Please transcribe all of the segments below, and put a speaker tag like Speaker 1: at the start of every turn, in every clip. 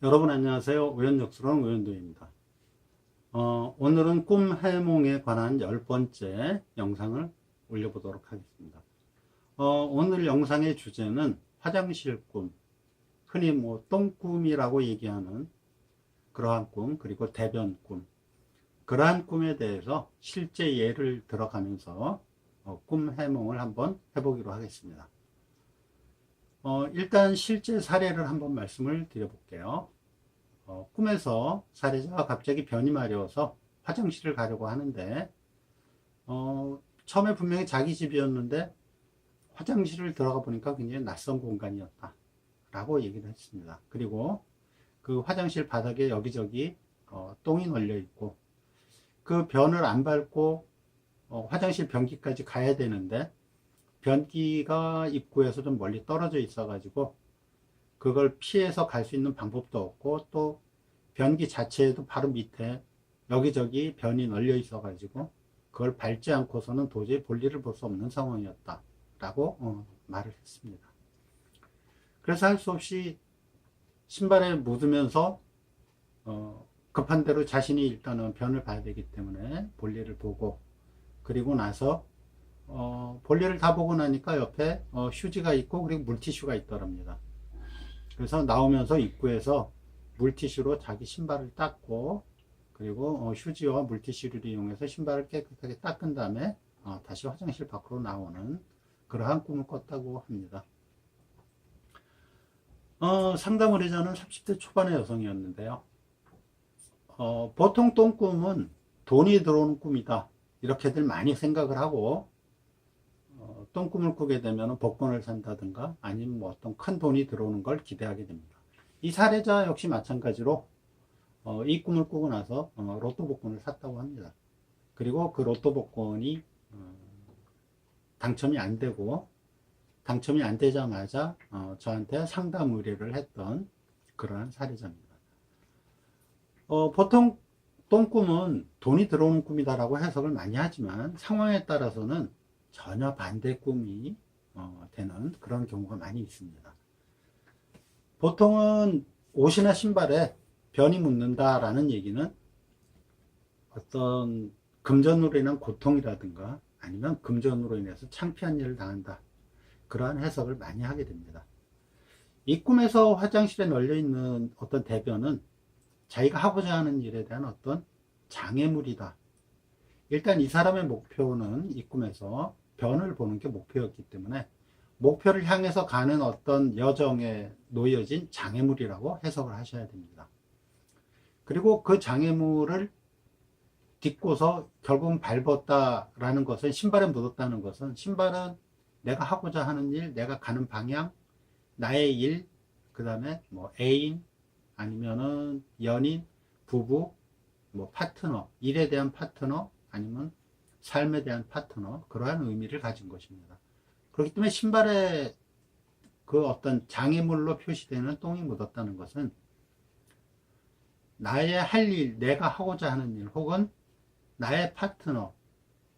Speaker 1: 여러분 안녕하세요. 우연적스러운 우연도입니다. 오늘은 꿈 해몽에 관한 10번째 영상을 올려보도록 하겠습니다. 오늘 영상의 주제는 화장실 꿈, 흔히 똥꿈이라고 얘기하는 그러한 꿈, 그리고 대변 꿈, 그러한 꿈에 대해서 실제 예를 들어가면서 꿈 해몽을 한번 해보기로 하겠습니다. 일단 실제 사례를 한번 말씀을 드려볼게요. 꿈에서 사례자가 갑자기 변이 마려워서 화장실을 가려고 하는데, 처음에 분명히 자기 집이었는데 화장실을 들어가 보니까 굉장히 낯선 공간이었다 라고 얘기를 했습니다. 그리고 그 화장실 바닥에 여기저기 똥이 널려 있고, 그 변을 안 밟고 화장실 변기까지 가야 되는데 변기가 입구에서 좀 멀리 떨어져 있어 가지고 그걸 피해서 갈 수 있는 방법도 없고, 또 변기 자체에도 바로 밑에 여기저기 변이 널려 있어 가지고 그걸 밟지 않고서는 도저히 볼일을 볼 수 없는 상황이었다 라고 말을 했습니다. 그래서 할 수 없이 신발에 묻으면서 급한 대로 자신이 일단은 변을 봐야 되기 때문에 볼일을 보고, 그리고 나서 볼일을 다 보고 나니까 옆에 휴지가 있고 그리고 물티슈가 있더랍니다. 그래서 나오면서 입구에서 물티슈로 자기 신발을 닦고, 그리고 휴지와 물티슈를 이용해서 신발을 깨끗하게 닦은 다음에 다시 화장실 밖으로 나오는 그러한 꿈을 꿨다고 합니다. 상담 의뢰자는 30대 초반의 여성이었는데요. 보통 똥꿈은 돈이 들어오는 꿈이다 이렇게들 많이 생각을 하고, 똥꿈을 꾸게 되면 복권을 산다든가 아니면 어떤 큰 돈이 들어오는 걸 기대하게 됩니다. 이 사례자 역시 마찬가지로 이 꿈을 꾸고 나서 로또 복권을 샀다고 합니다. 그리고 그 로또 복권이 당첨이 안 되고, 당첨이 안 되자마자 저한테 상담 의뢰를 했던 그러한 사례자입니다. 보통 똥꿈은 돈이 들어오는 꿈이다라고 해석을 많이 하지만 상황에 따라서는 전혀 반대 꿈이 되는 그런 경우가 많이 있습니다. 보통은 옷이나 신발에 변이 묻는다라는 얘기는 어떤 금전으로 인한 고통이라든가 아니면 금전으로 인해서 창피한 일을 당한다, 그러한 해석을 많이 하게 됩니다. 이 꿈에서 화장실에 널려 있는 어떤 대변은 자기가 하고자 하는 일에 대한 어떤 장애물이다. 일단 이 사람의 목표는 이 꿈에서 변을 보는 게 목표였기 때문에 목표를 향해서 가는 어떤 여정에 놓여진 장애물이라고 해석을 하셔야 됩니다. 그리고 그 장애물을 딛고서 결국은 밟았다라는 것은, 신발에 묻었다는 것은, 신발은 내가 하고자 하는 일, 내가 가는 방향, 나의 일, 그 다음에 애인, 아니면은 연인, 부부, 파트너, 일에 대한 파트너, 아니면 삶에 대한 파트너, 그러한 의미를 가진 것입니다. 그렇기 때문에 신발에 그 어떤 장애물로 표시되는 똥이 묻었다는 것은 나의 할 일, 내가 하고자 하는 일, 혹은 나의 파트너,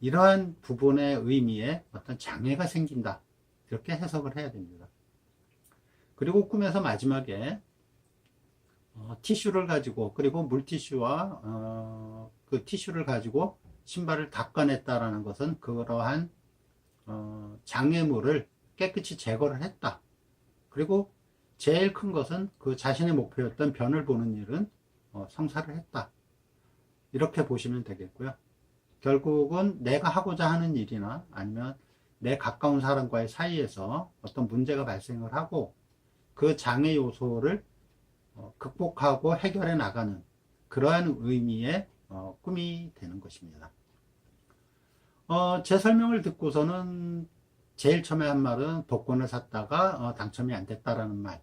Speaker 1: 이러한 부분의 의미에 어떤 장애가 생긴다, 이렇게 해석을 해야 됩니다. 그리고 꿈에서 마지막에 티슈를 가지고, 그리고 물티슈와 그 티슈를 가지고 신발을 닦아냈다라는 것은 그러한 장애물을 깨끗이 제거를 했다. 그리고 제일 큰 것은 그 자신의 목표였던 변을 보는 일은 성사를 했다, 이렇게 보시면 되겠고요. 결국은 내가 하고자 하는 일이나 아니면 내 가까운 사람과의 사이에서 어떤 문제가 발생을 하고 그 장애 요소를 극복하고 해결해 나가는 그러한 의미의 꿈이 되는 것입니다. 제 설명을 듣고서는 제일 처음에 한 말은 복권을 샀다가 당첨이 안 됐다라는 말,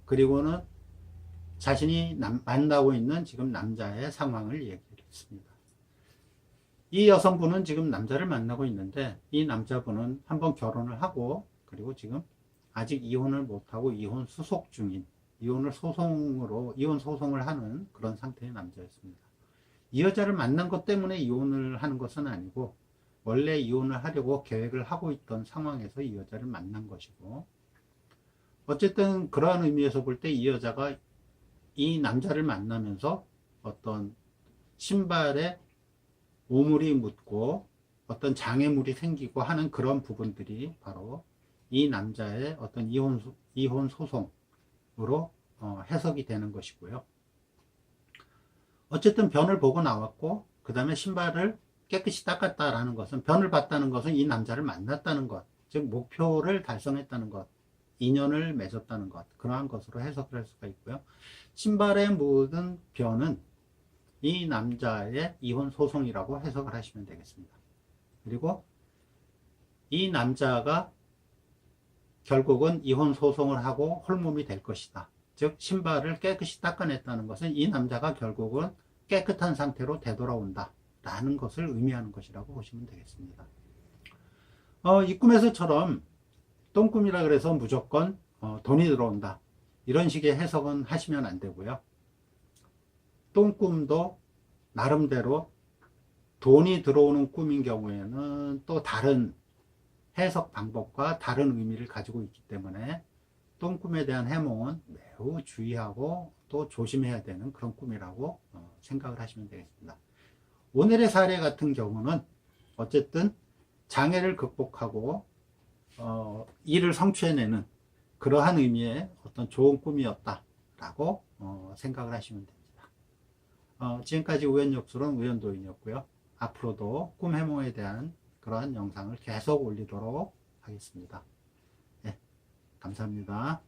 Speaker 1: 그리고는 자신이 만나고 있는 지금 남자의 상황을 얘기를 했습니다. 이 여성분은 지금 남자를 만나고 있는데, 이 남자분은 한번 결혼을 하고, 그리고 지금 아직 이혼을 못하고 이혼 수속 중인, 이혼 소송을 하는 그런 상태의 남자였습니다. 이 여자를 만난 것 때문에 이혼을 하는 것은 아니고, 원래 이혼을 하려고 계획을 하고 있던 상황에서 이 여자를 만난 것이고, 어쨌든 그러한 의미에서 볼 때 이 여자가 이 남자를 만나면서 어떤 신발에 오물이 묻고 어떤 장애물이 생기고 하는 그런 부분들이 바로 이 남자의 어떤 이혼 소송으로 해석이 되는 것이고요. 어쨌든 변을 보고 나왔고, 그 다음에 신발을 깨끗이 닦았다라는 것은, 변을 봤다는 것은 이 남자를 만났다는 것, 즉 목표를 달성했다는 것, 인연을 맺었다는 것, 그러한 것으로 해석을 할 수가 있고요. 신발에 묻은 변은 이 남자의 이혼 소송이라고 해석을 하시면 되겠습니다. 그리고 이 남자가 결국은 이혼 소송을 하고 홀몸이 될 것이다. 즉 신발을 깨끗이 닦아냈다는 것은 이 남자가 결국은 깨끗한 상태로 되돌아온다 라는 것을 의미하는 것이라고 보시면 되겠습니다. 이 꿈에서처럼 똥꿈이라 그래서 무조건 돈이 들어온다 이런 식의 해석은 하시면 안 되고요. 똥꿈도 나름대로 돈이 들어오는 꿈인 경우에는 또 다른 해석 방법과 다른 의미를 가지고 있기 때문에 똥꿈에 대한 해몽은 매우 주의하고 또 조심해야 되는 그런 꿈이라고 생각을 하시면 되겠습니다. 오늘의 사례 같은 경우는 어쨌든 장애를 극복하고 일을 성취해내는 그러한 의미의 어떤 좋은 꿈이었다라고 생각을 하시면 됩니다. 지금까지 우연역술은 우연도인이었고요. 앞으로도 꿈 해몽에 대한 그러한 영상을 계속 올리도록 하겠습니다. 네, 감사합니다.